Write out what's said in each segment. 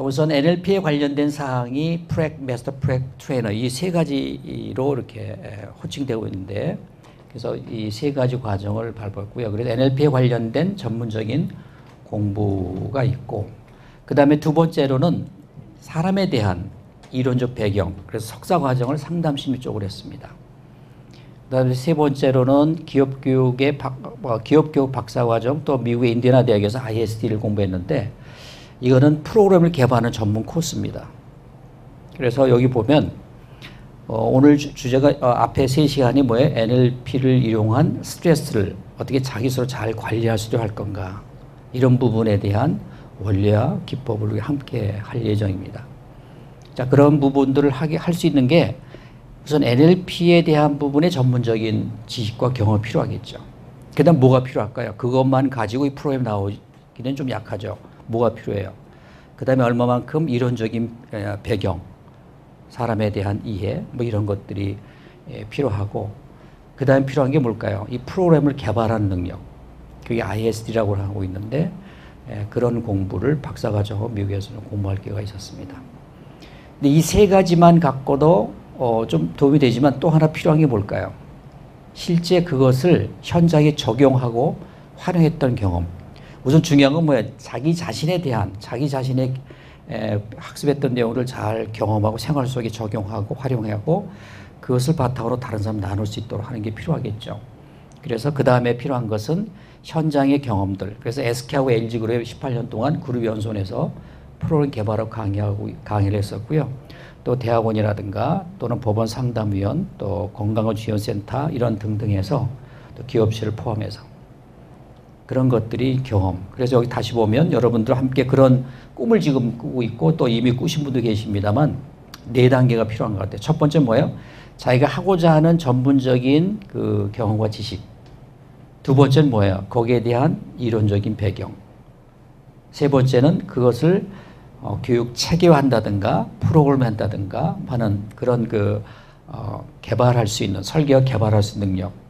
자, 우선 NLP에 관련된 사항이 프랙, 마스터 프랙, 트레이너 이 세 가지로 이렇게 호칭되고 있는데, 그래서 이 세 가지 과정을 밟았고요. 그래서 NLP에 관련된 전문적인 공부가 있고, 그 다음에 두 번째로는 사람에 대한 이론적 배경, 그래서 석사 과정을 상담 심리 쪽으로 했습니다. 그 다음에 세 번째로는 기업교육 박사 과정, 또 미국의 인디애나 대학에서 ISD를 공부했는데, 이거는 프로그램을 개발하는 전문 코스입니다. 그래서 여기 보면 오늘 주제가 앞에 3시간이 뭐예요? NLP를 이용한 스트레스를 어떻게 자기 스스로 잘 관리할 수 있도록 할 건가, 이런 부분에 대한 원리와 기법을 함께 할 예정입니다. 자, 그런 부분들을 할 수 있는 게 우선 NLP에 대한 부분의 전문적인 지식과 경험이 필요하겠죠. 그 다음 뭐가 필요할까요? 그것만 가지고 이 프로그램 나오기는 좀 약하죠. 뭐가 필요해요? 그 다음에 얼마만큼 이론적인 배경, 사람에 대한 이해, 뭐 이런 것들이 필요하고, 그 다음에 필요한 게 뭘까요? 이 프로그램을 개발하는 능력, 그게 ISD라고 하고 있는데, 그런 공부를 박사과정으로 미국에서는 공부할 기회가 있었습니다. 근데 이 세 가지만 갖고도 좀 도움이 되지만 또 하나 필요한 게 뭘까요? 실제 그것을 현장에 적용하고 활용했던 경험. 우선 중요한 건 뭐예요? 자기 자신에 대한, 자기 자신의 학습했던 내용을 잘 경험하고 생활 속에 적용하고 활용하고 그것을 바탕으로 다른 사람 나눌 수 있도록 하는 게 필요하겠죠. 그래서 그 다음에 필요한 것은 현장의 경험들. 그래서 SK하고 LG그룹에 18년 동안 그룹 연수원에서 프로그램 개발하고 강의를 했었고요. 또 대학원이라든가 또는 법원 상담위원, 또 건강지원센터 이런 등등해서 또 기업체를 포함해서 그런 것들이 경험. 그래서 여기 다시 보면 여러분들 함께 그런 꿈을 지금 꾸고 있고 또 이미 꾸신 분도 계십니다만 4단계가 필요한 것 같아요. 첫 번째 뭐예요? 자기가 하고자 하는 전문적인 그 경험과 지식. 두 번째는 뭐예요? 거기에 대한 이론적인 배경. 세 번째는 그것을 교육 체계화한다든가 프로그램 한다든가 하는 그런 개발할 수 있는, 설계와 개발할 수 있는 능력.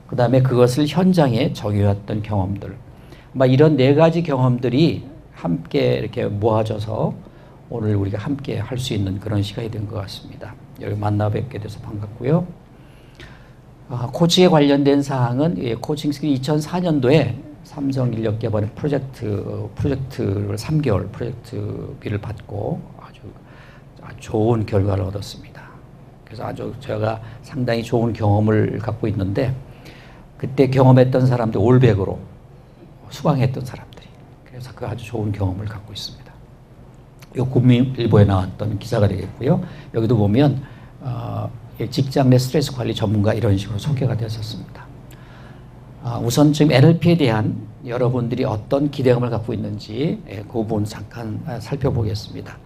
그 다음에 그것을 현장에 적용했던 경험들. 이런 4가지 경험들이 함께 이렇게 모아져서 오늘 우리가 함께 할 수 있는 그런 시간이 된 것 같습니다. 여기 만나 뵙게 돼서 반갑고요. 코칭에 관련된 사항은 코칭 스킬 2004년도에 삼성인력개발의 프로젝트를 3개월 프로젝트비를 받고 아주 좋은 결과를 얻었습니다. 그래서 아주 제가 상당히 좋은 경험을 갖고 있는데 그때 경험했던 사람들 올백으로 수강했던 사람들이, 그래서 그 아주 좋은 경험을 갖고 있습니다. 이 국민일보에 나왔던 기사가 되겠고요. 여기도 보면 직장 내 스트레스 관리 전문가 이런 식으로 소개가 됐었습니다. 우선 지금 NLP에 대한 여러분들이 어떤 기대감을 갖고 있는지 그 부분 잠깐 살펴보겠습니다.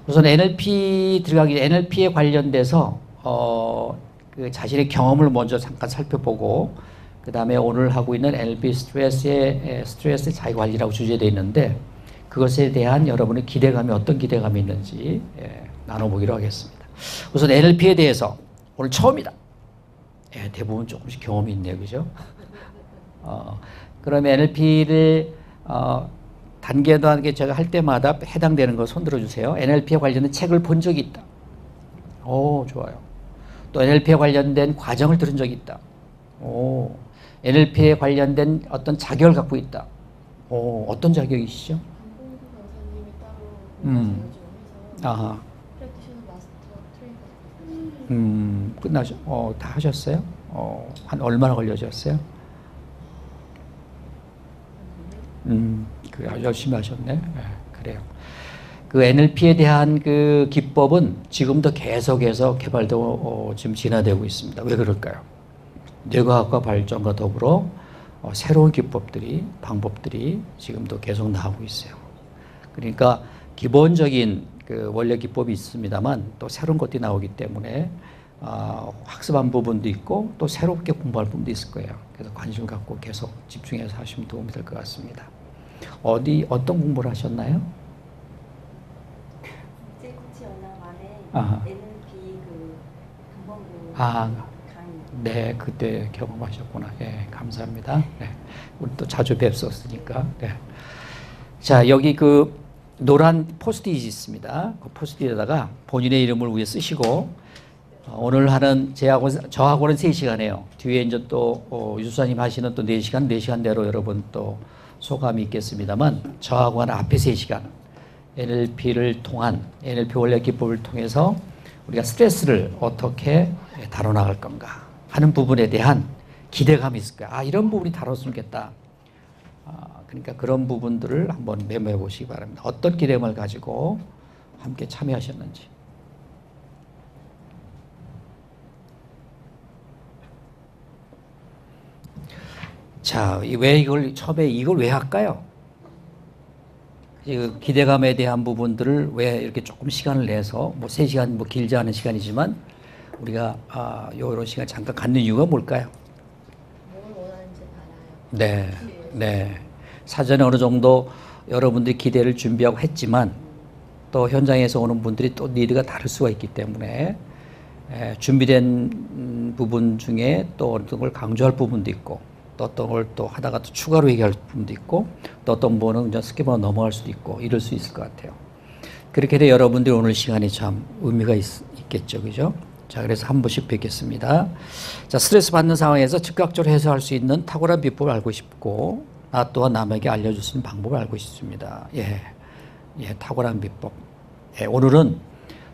우선 NLP에 관련돼서 그 자신의 경험을 먼저 잠깐 살펴보고 그 다음에 오늘 하고 있는 NLP 스트레스의 자기관리라고 주제되어 있는데 그것에 대한 여러분의 기대감이 어떤 기대감이 있는지 나눠보기로 하겠습니다. 우선 NLP에 대해서 오늘 처음이다. 대부분 조금씩 경험이 있네요. 그죠? 그러면 NLP를 단계 제가 할 때마다 해당되는 거 손 들어주세요. NLP에 관련된 책을 본 적이 있다. 오, 좋아요. 또 NLP에 관련된 과정을 들은 적이 있다. 오, NLP에 관련된 어떤 자격을 갖고 있다. 오, 어떤 자격이시죠? 아하. 다 하셨어요? 한 얼마나 걸려졌어요? 아주 열심히 하셨네. 네, 그래요. 그 NLP에 대한 그 기법은 지금도 계속해서 개발되고 지금 진화되고 있습니다. 왜 그럴까요? 뇌과학과 발전과 더불어 새로운 기법들이, 방법들이 지금도 계속 나오고 있어요. 그러니까 기본적인 그 원래 기법이 있습니다만 또 새로운 것들이 나오기 때문에 학습한 부분도 있고 또 새롭게 공부할 부분도 있을 거예요. 그래서 관심 갖고 계속 집중해서 하시면 도움이 될 것 같습니다. 어떤 공부를 하셨나요? 국제코치 연합 안에 NLP 강번구 강의. 네, 그때 경험하셨구나. 예, 감사합니다. 네, 우리 또 자주 뵙었으니까. 네. 자, 여기 노란 포스트잇이 있습니다. 그 포스트잇에다가 본인의 이름을 위에 쓰시고 오늘 하는 저하고는 3시간이에요. 뒤에 이제 또 유수사님 하시는 또 4시간, 4시간대로 여러분 또 소감이 있겠습니다만 저하고는 앞에 3시간 NLP를 통한 NLP 원래 기법을 통해서 우리가 스트레스를 어떻게 다뤄나갈 건가 하는 부분에 대한 기대감이 있을 거야. 이런 부분이 다뤘으면 좋겠다. 그러니까 그런 부분들을 한번 메모해 보시기 바랍니다. 어떤 기대감을 가지고 함께 참여하셨는지. 자, 왜 처음에 이걸 왜 할까요? 기대감에 대한 부분들을 왜 이렇게 조금 시간을 내서 3시간 길지 않은 시간이지만 우리가 이런 시간 잠깐 갖는 이유가 뭘까요? 뭘 원하는지 알아요. 네. 사전에 어느 정도 여러분들이 기대를 준비하고 했지만 또 현장에서 오는 분들이 또 니드가 다를 수가 있기 때문에 준비된 부분 중에 또 어떤 걸 강조할 부분도 있고 또 어떤 걸 또 하다가 또 추가로 얘기할 부분도 있고 또 어떤 분은 그냥 스킵하고 넘어갈 수도 있고 이럴 수 있을 것 같아요. 그렇게 돼 여러분들이 오늘 시간이 참 의미가 있겠죠. 그죠? 자, 그래서 한 번씩 뵙겠습니다. 자, 스트레스 받는 상황에서 즉각적으로 해소할 수 있는 탁월한 비법을 알고 싶고 나 또한 남에게 알려줄 수 있는 방법을 알고 싶습니다. 탁월한 비법. 오늘은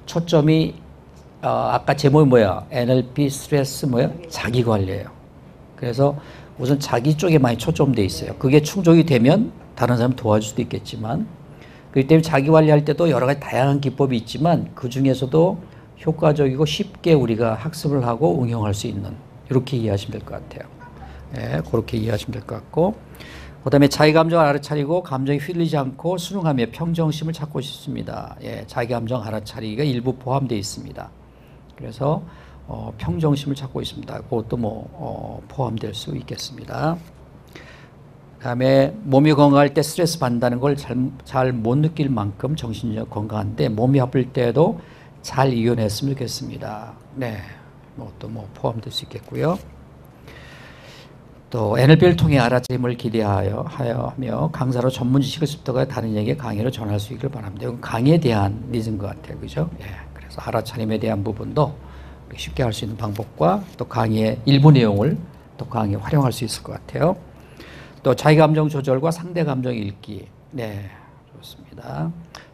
초점이 아까 제목이 뭐야? NLP 스트레스 자기관리예요. 그래서 우선 자기 쪽에 많이 초점되어 있어요. 그게 충족이 되면 다른 사람 도와줄 수도 있겠지만 그렇기 때문에 자기관리할 때도 여러 가지 다양한 기법이 있지만 그 중에서도 효과적이고 쉽게 우리가 학습을 하고 응용할 수 있는 이렇게 이해하시면 될 것 같아요. 그렇게 이해하시면 될 것 같고 그 다음에 자기 감정을 알아차리고 감정이 휘둘리지 않고 순응하며 평정심을 찾고 싶습니다. 자기 감정 알아차리기가 일부 포함되어 있습니다. 그래서 평정심을 찾고 있습니다. 그것도 포함될 수 있겠습니다. 그 다음에 몸이 건강할 때 스트레스 받는다는 걸 잘 못 느낄 만큼 정신적 건강한데 몸이 아플 때도 잘 이겨냈으면 좋겠습니다. 또 포함될 수 있겠고요. 또 NLP를 통해 알아차림을 기대하여 강사로 전문 지식을 습득하여 다른 이에게 강의를 전할 수 있기를 바랍니다. 이건 강의에 대한 니즈인 것 같아요. 그죠? 그래서 알아차림에 대한 부분도 쉽게 할 수 있는 방법과 또 강의의 일부 내용을 또 강의에 활용할 수 있을 것 같아요. 또 자기 감정 조절과 상대 감정 읽기. 좋습니다.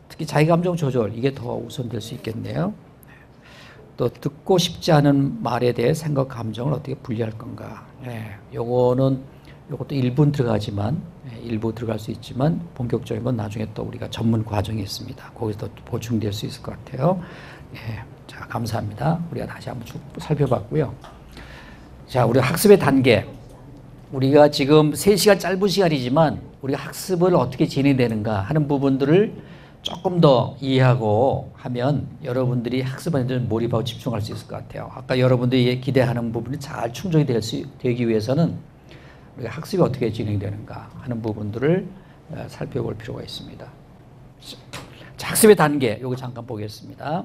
특히 자기 감정 조절 이게 더 우선될 수 있겠네요. 또 듣고 싶지 않은 말에 대해 생각 감정을 어떻게 분리할 건가. 요것도 1분 들어가지만 일부 들어갈 수 있지만 본격적인 건 나중에 또 우리가 전문 과정이 있습니다. 거기서 또 보충될 수 있을 것 같아요. 자, 감사합니다. 우리가 다시 한번 쭉 살펴봤고요. 자, 우리 학습의 단계. 우리가 지금 3시간 짧은 시간이지만 우리가 학습을 어떻게 진행되는가 하는 부분들을 조금 더 이해하고 하면 여러분들이 학습하는 데 몰입하고 집중할 수 있을 것 같아요. 아까 여러분들이 기대하는 부분이 잘 충족이 되기 위해서는 우리가 학습이 어떻게 진행되는가 하는 부분들을 살펴볼 필요가 있습니다. 자, 학습의 단계, 요거 잠깐 보겠습니다.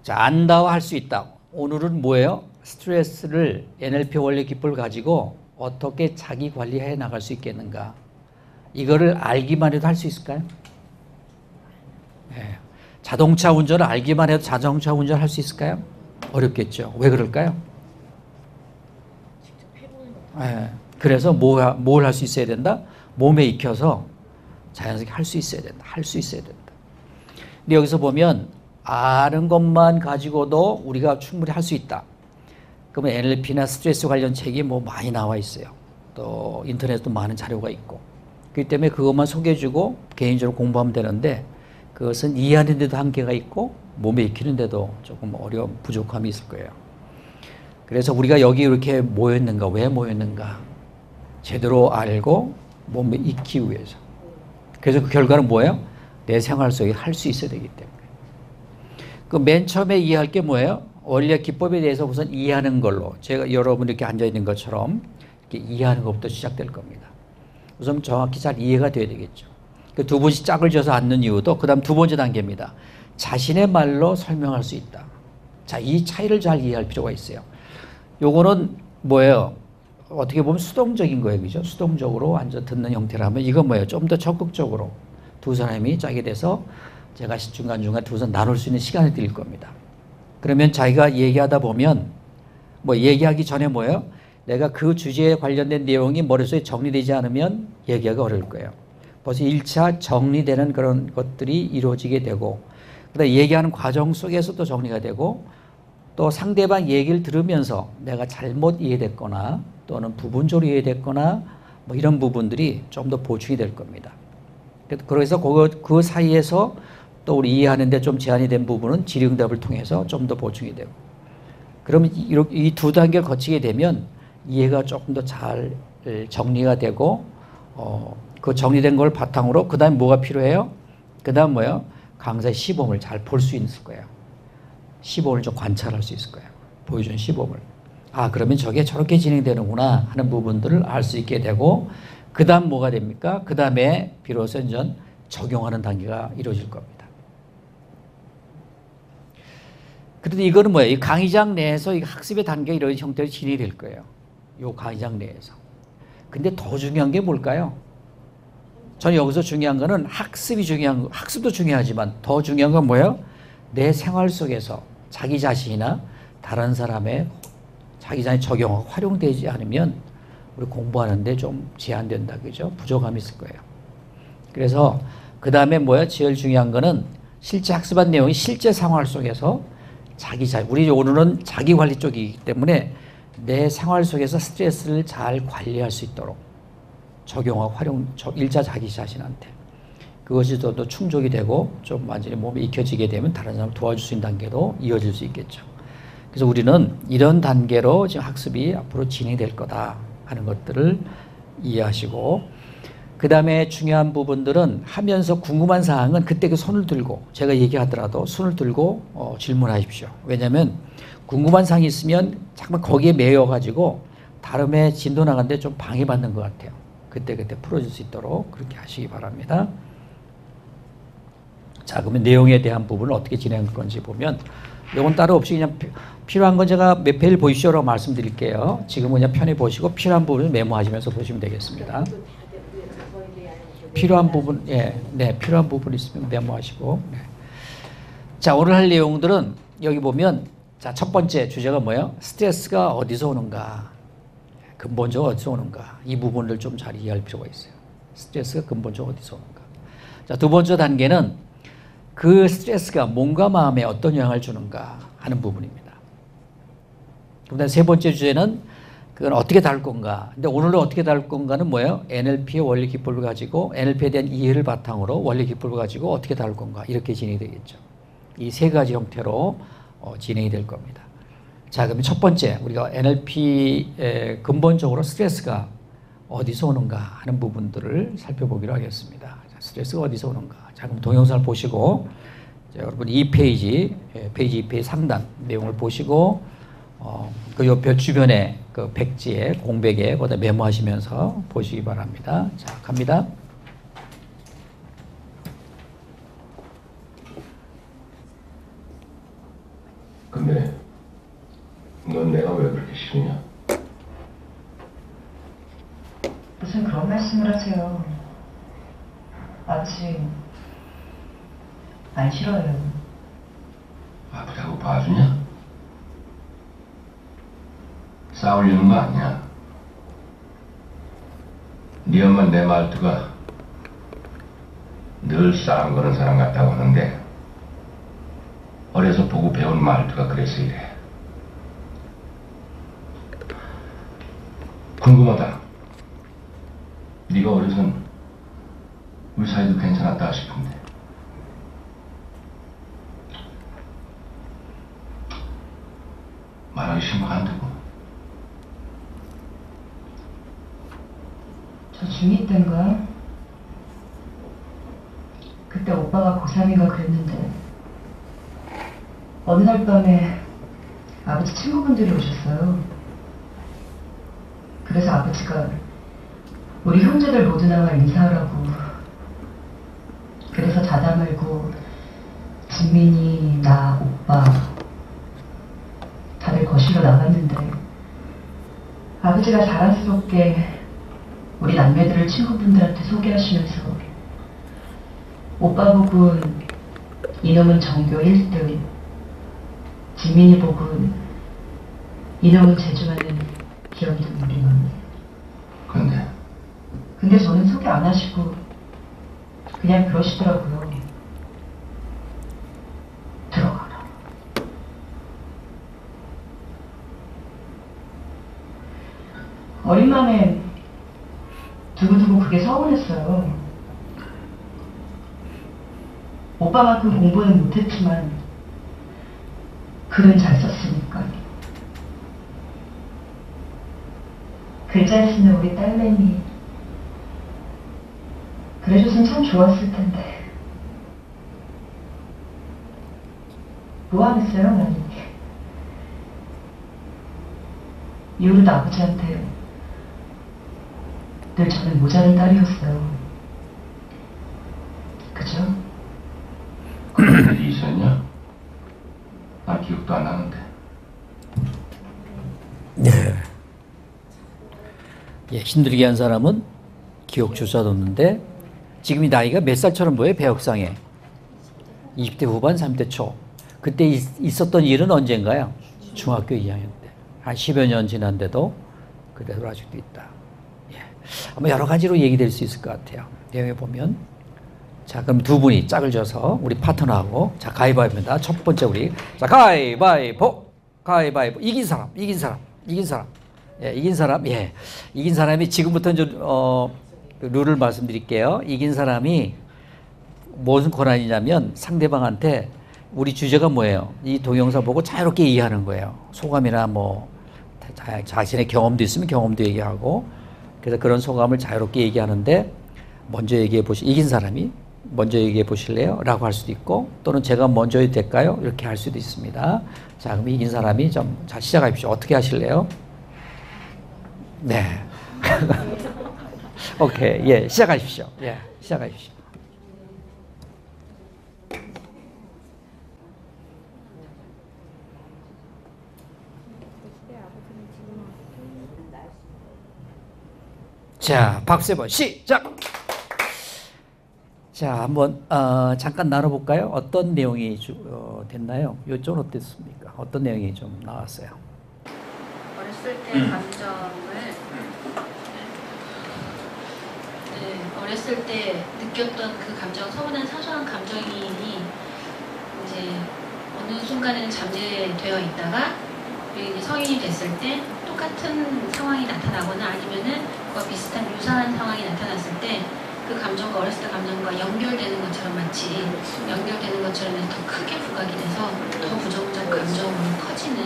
자, 안다와 할 수 있다. 오늘은 뭐예요? 스트레스를 NLP 원리 기법을 가지고 어떻게 자기 관리해 나갈 수 있겠는가. 이거를 알기만 해도 할 수 있을까요? 자동차 운전을 알기만 해도 자동차 운전을 할 수 있을까요? 어렵겠죠. 왜 그럴까요? 그래서 뭘 할 수 있어야 된다? 몸에 익혀서 자연스럽게 할 수 있어야 된다. 할 수 있어야 된다. 근데 여기서 보면 아는 것만 가지고도 우리가 충분히 할 수 있다. 그러면 NLP나 스트레스 관련 책이 많이 나와 있어요. 또 인터넷도 많은 자료가 있고. 그렇기 때문에 그것만 소개해주고 개인적으로 공부하면 되는데 그것은 이해하는 데도 한계가 있고 몸에 익히는 데도 조금 부족함이 있을 거예요. 그래서 우리가 여기 이렇게 모였는가, 왜 모였는가 제대로 알고 몸에 익히기 위해서. 그래서 그 결과는 뭐예요? 내 생활 속에 할 수 있어야 되기 때문에. 그 맨 처음에 이해할 게 뭐예요? 원리의 기법에 대해서 우선 이해하는 걸로 제가 여러분 이렇게 앉아있는 것처럼 이렇게 이해하는 것부터 시작될 겁니다. 우선 정확히 잘 이해가 돼야 되겠죠. 그 두 번씩 짝을 져서 앉는 이유도 그 다음 두 번째 단계입니다. 자신의 말로 설명할 수 있다. 자, 이 차이를 잘 이해할 필요가 있어요. 요거는 뭐예요? 어떻게 보면 수동적인 거예요. 그죠? 수동적으로 앉아 듣는 형태라면 이건 뭐예요? 좀 더 적극적으로 두 사람이 짜게 돼서 제가 중간중간 두 사람 나눌 수 있는 시간을 드릴 겁니다. 그러면 자기가 얘기하다 보면 뭐 얘기하기 전에 뭐예요? 내가 그 주제에 관련된 내용이 머릿속에 정리되지 않으면 얘기하기 어려울 거예요. 벌써 1차 정리되는 그런 것들이 이루어지게 되고 그다음에 얘기하는 과정 속에서도 정리가 되고 또 상대방 얘기를 들으면서 내가 잘못 이해됐거나 또는 부분적으로 이해됐거나 뭐 이런 부분들이 좀 더 보충이 될 겁니다. 그래서 그 사이에서 또 우리 이해하는데 좀 제한이 된 부분은 질의응답을 통해서 좀 더 보충이 되고 그러면 이 두 단계를 거치게 되면 이해가 조금 더 잘 정리가 되고 그 정리된 걸 바탕으로 그 다음에 뭐가 필요해요? 그 다음 뭐예요? 강사의 시범을 잘 볼 수 있을 거예요. 시범을 좀 관찰할 수 있을 거예요. 보여준 시범을. 아, 그러면 저게 저렇게 진행되는구나 하는 부분들을 알 수 있게 되고 그 다음 뭐가 됩니까? 그 다음에 비로소 이제 적용하는 단계가 이루어질 겁니다. 그런데 이거는 뭐예요? 이 강의장 내에서 이 학습의 단계가 이런 형태로 진행이 될 거예요. 이 강의장 내에서. 근데 더 중요한 게 뭘까요? 저는 여기서 중요한 거는 학습이 중요한, 학습도 중요하지만 더 중요한 건 뭐예요? 내 생활 속에서 자기 자신이나 다른 사람의 자기 자신이 적용하고 활용되지 않으면 우리 공부하는데 좀 제한된다. 그죠? 부족함이 있을 거예요. 그래서 그 다음에 뭐야? 제일 중요한 거는 실제 학습한 내용이 실제 생활 속에서 자기 자신, 우리 오늘은 자기 관리 쪽이기 때문에 내 생활 속에서 스트레스를 잘 관리할 수 있도록 적용하고 활용, 1차 자기 자신한테 그것이 더 충족이 되고 좀 완전히 몸에 익혀지게 되면 다른 사람을 도와줄 수 있는 단계로 이어질 수 있겠죠. 그래서 우리는 이런 단계로 지금 학습이 앞으로 진행될 거다 하는 것들을 이해하시고 그 다음에 중요한 부분들은 하면서 궁금한 사항은 그때 그 손을 들고 제가 얘기하더라도 손을 들고 질문하십시오. 왜냐하면 궁금한 사항이 있으면 잠깐 거기에 매여가지고 다름에 진도 나가는데 좀 방해받는 것 같아요. 그때 풀어줄 수 있도록 그렇게 하시기 바랍니다. 자, 그러면 내용에 대한 부분을 어떻게 진행할 건지 보면 이건 따로 없이 그냥 필요한 건 제가 몇 페이지 보십시오라고 말씀드릴게요. 지금 그냥 편히 보시고 필요한 부분을 메모하시면서 보시면 되겠습니다. 필요한 부분, 네, 필요한 부분 있으면 메모하시고. 네. 자, 오늘 할 내용들은 여기 보면 자, 첫 번째 주제가 뭐예요? 스트레스가 어디서 오는가? 근본적으로 어디서 오는가? 이 부분을 좀 잘 이해할 필요가 있어요. 스트레스가 근본적으로 어디서 오는가? 자, 두 번째 단계는 그 스트레스가 몸과 마음에 어떤 영향을 주는가 하는 부분입니다. 그다음 세 번째 주제는 그건 어떻게 다룰 건가? 근데 오늘은 어떻게 다룰 건가는 뭐예요? NLP의 원리 기법을 가지고 NLP에 대한 이해를 바탕으로 원리 기법을 가지고 어떻게 다룰 건가? 이렇게 진행이 되겠죠. 이 세 가지 형태로 진행이 될 겁니다. 자, 그러면 첫 번째 우리가 NLP의 근본적으로 스트레스가 어디서 오는가 하는 부분들을 살펴보기로 하겠습니다. 자, 스트레스가 어디서 오는가? 자, 그럼 동영상을 보시고 자, 여러분 이 페이지, 페이지 2페이지 상단 내용을 보시고 그 옆에 주변에 그 백지에 공백에 거기다 메모하시면서 보시기 바랍니다. 자, 갑니다. 근데 넌 내가 왜 그렇게 싫으냐? 무슨 그런 말씀을 하세요. 아직 안 싫어요. 아프다고 봐주냐? 싸우려는 거 아니야. 네 엄마 내 말투가 늘 싸움 거는 사람 같다고 하는데 어려서 보고 배운 말투가 그래서 이래. 궁금하다. 네가 어려선 우리 사이도 괜찮았다 싶은데 말하기 싫으면 안 되고. 저 중2 때인가? 그때 오빠가 고3인가 그랬는데 어느 날 밤에 아버지 친구분들이 오셨어요. 그래서 아버지가 우리 형제들 모두 나와 인사하라고. 그래서 자다 말고 진민이, 나, 오빠 다들 거실로 나갔는데 아버지가 자랑스럽게 우리 남매들을 친구분들한테 소개하시면서 오빠 복은 이놈은 전교 1등, 지민이 복은 이놈은 제주하는 기억이 눈물이만. 근데 저는 소개 안 하시고 그냥 그러시더라고요. 들어가라. 어린 마음에 두고두고 그게 서운했어요. 오빠만큼 공부는 못했지만 글은 잘 썼으니까. 글잘 쓰는 우리 딸내미 그래줬으면 참 좋았을 텐데. 뭐 하겠어요, 나는. 이후로도 아버지한테 늘 저는 모자란 딸이었어요. 그죠? 그런 일이 있었냐? 나 기억도 안 나는데. 네. 예, 힘들게 한 사람은 기억 주사뒀는데 지금 이 나이가 몇 살처럼 보여요? 배역상에 20대 후반 30대 초. 그때 있었던 일은 언젠가요? 중학교 2학년 때. 한 10여 년 지난데도 그대로 아직도 있다. 예. 아마 여러 가지로 얘기될 수 있을 것 같아요. 내용에 보면. 자, 그럼 두 분이 짝을 져서 우리 파트너하고, 자, 가위바위보입니다. 첫 번째 우리, 자, 가위바위보, 가위바위보. 이긴 사람. 예, 이긴 사람, 예. 이긴 사람이 지금부터 이제, 룰을 말씀드릴게요. 이긴 사람이 무슨 권한이냐면 상대방한테 우리 주제가 뭐예요? 이 동영상 보고 자유롭게 얘기하는 거예요. 소감이나 뭐, 자신의 경험도 있으면 경험도 얘기하고, 그래서 그런 소감을 자유롭게 얘기하는데, 먼저 얘기해 이긴 사람이 먼저 얘기해 보실래요? 라고 할 수도 있고, 또는 제가 먼저 해도 될까요? 이렇게 할 수도 있습니다. 자, 그럼 이긴 사람이 자, 시작하십시오. 어떻게 하실래요? 네. 오케이. 예, 시작하십시오. 예, 시작하십시오. 자, 박수 한번 시작! 자, 한번 잠깐 나눠볼까요? 어떤 내용이 됐나요? 요쪽은 어땠습니까? 어떤 내용이 좀 나왔어요? 어렸을 때 감정을 어렸을 때 느꼈던 그 감정, 서운한 사소한 감정이 이제 어느 순간에는 잠재되어 있다가 이제 성인이 됐을 때 똑같은 상황이 나타나거나 아니면은 그와 비슷한 유사한 상황이 나타났을 때 그 감정과 어렸을 때 감정과 연결되는 것처럼 마치 연결되는 것처럼 더 크게 부각이 돼서 더 부정적 감정으로 커지는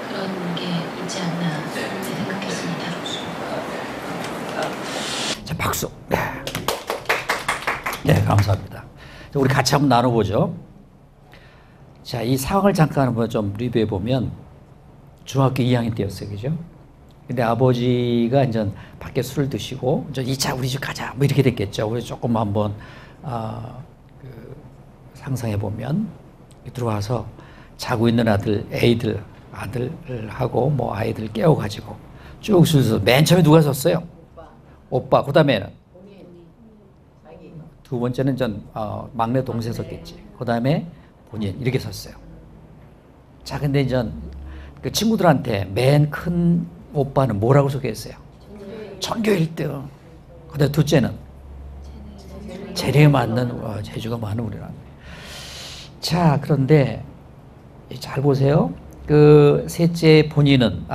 그런 게 있지 않나 생각했습니다. 자, 박수. 네. 네, 감사합니다. 우리 같이 한번 나눠보죠. 자, 이 상황을 잠깐 한번 좀 리뷰해 보면 중학교 2학년 때였어요, 그죠? 근데 아버지가 이제 밖에 술을 드시고 이제 2차 우리 집 가자 뭐 이렇게 됐겠죠. 그래서 조금 한번 상상해 보면 들어와서 자고 있는 아들하고 뭐 아이들 깨워가지고 쭉 술서 맨 처음에 누가 섰어요? 오빠. 그다음에는 두 번째는 막내 동생 섰겠지. 그다음에 본인 이렇게 섰어요. 자, 근데 이제 그 친구들한테 맨 큰 오빠는 뭐라고 소개했어요? 전교 1등. 그다음 둘째는 재능에 맞는 재주가 많은 우리나라. 자, 그런데 잘 보세요. 그 셋째 본인은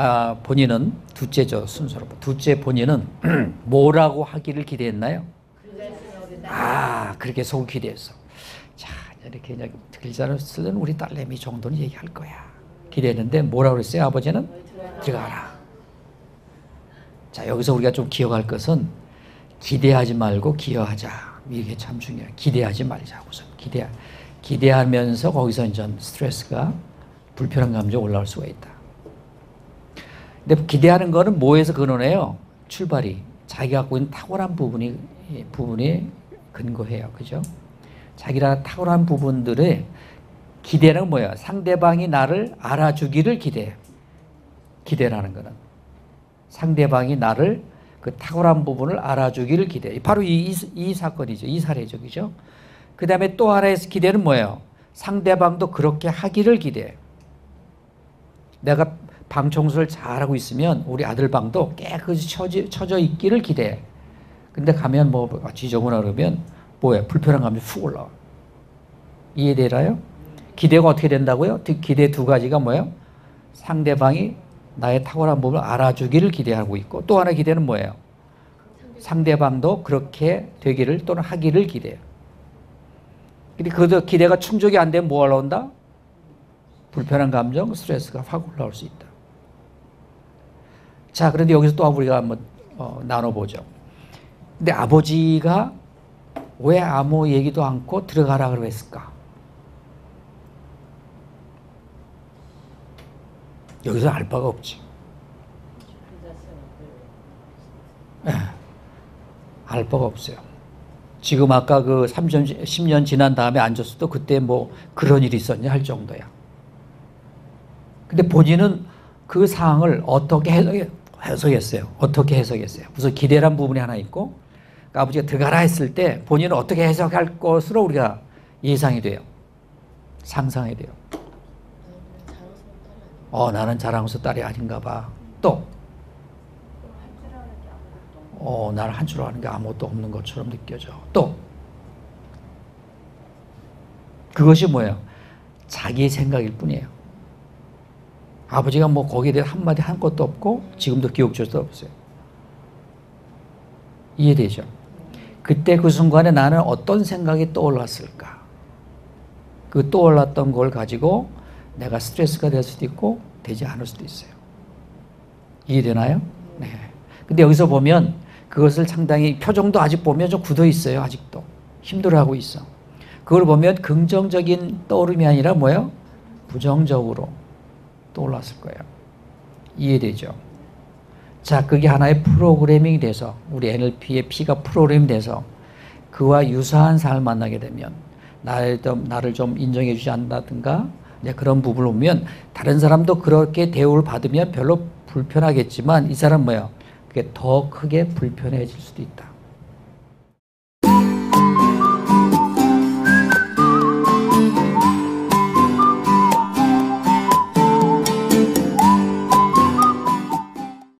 둘째죠, 순서로. 둘째 본인은 뭐라고 하기를 기대했나요? 그렇게 속을 기대했어. 자, 이렇게 그냥 글자를 쓰는 우리 딸내미 정도는 얘기할 거야. 기대했는데 뭐라고 그랬어요? 아버지는 들어가라. 자, 여기서 우리가 좀 기억할 것은 기대하지 말고 기여하자. 이게 참 중요해요. 기대하지 말자. 우선 기대하면서 거기서 이제 스트레스가 불편한 감정이 올라올 수가 있다. 근데 기대하는 거는 뭐에서 근원해요? 출발이 자기가 갖고 있는 탁월한 부분이 근거해요. 그죠? 자기가 탁월한 부분들의 기대는 뭐야? 상대방이 나를 알아주기를 기대라는 거는. 상대방이 나를 그 탁월한 부분을 알아주기를 기대해. 바로 이 사건이죠. 이 사례죠. 그죠? 그 다음에 또 하나의 기대는 뭐예요? 상대방도 그렇게 하기를 기대해. 내가 방 청소를 잘하고 있으면 우리 아들 방도 깨끗이 쳐져 있기를 기대해. 근데 가면 뭐 지저분하 그러면 뭐예요? 불편한 감정이 훅 올라와. 이해되나요? 기대가 어떻게 된다고요? 기대 두 가지가 뭐예요? 상대방이 나의 탁월한 부분을 알아주기를 기대하고 있고, 또 하나 기대는 뭐예요? 상대방도 그렇게 되기를 또는 하기를 기대해요. 근데 그 기대가 충족이 안 되면 뭐 올라온다? 불편한 감정, 스트레스가 확 올라올 수 있다. 자, 그런데 여기서 또 우리가 한번 나눠보죠. 근데 아버지가 왜 아무 얘기도 않고 들어가라 그랬을까? 여기서 알 바가 없지. 알 바가 없어요. 지금 아까 그 10년 지난 다음에 앉았어도 그때 뭐 그런 일이 있었냐 할 정도야. 근데 본인은 그 상황을 어떻게 해석했어요? 어떻게 해석했어요? 무슨 기대란 부분이 하나 있고, 그러니까 아버지가 들어가라 했을 때 본인은 어떻게 해석할 것으로 우리가 예상이 돼요. 상상이 돼요. 나는 자랑스러운 딸이 아닌가 봐. 또 나는 한 줄 아는 게 아무것도 없는 것처럼 느껴져. 또 그것이 뭐예요? 자기의 생각일 뿐이에요. 아버지가 뭐 거기에 대해 한마디 한 것도 없고 지금도 기억조차도 없어요. 이해되죠? 그때 그 순간에 나는 어떤 생각이 떠올랐을까? 그 떠올랐던 걸 가지고 내가 스트레스가 될 수도 있고 되지 않을 수도 있어요. 이해되나요? 네. 근데 여기서 보면 그것을 상당히 표정도 아직 보면 좀 굳어 있어요. 아직도 힘들어하고 있어. 그걸 보면 긍정적인 떠오름이 아니라 뭐예요? 부정적으로 떠올랐을 거예요. 이해되죠? 자, 그게 하나의 프로그래밍이 돼서 우리 NLP의 P가 프로그램이 돼서 그와 유사한 삶을 만나게 되면 나를 좀 인정해 주지 않는다든가 이제 그런 부분을 보면 다른 사람도 그렇게 대우를 받으면 별로 불편하겠지만 이 사람은 뭐예요? 그게 더 크게 불편해질 수도 있다.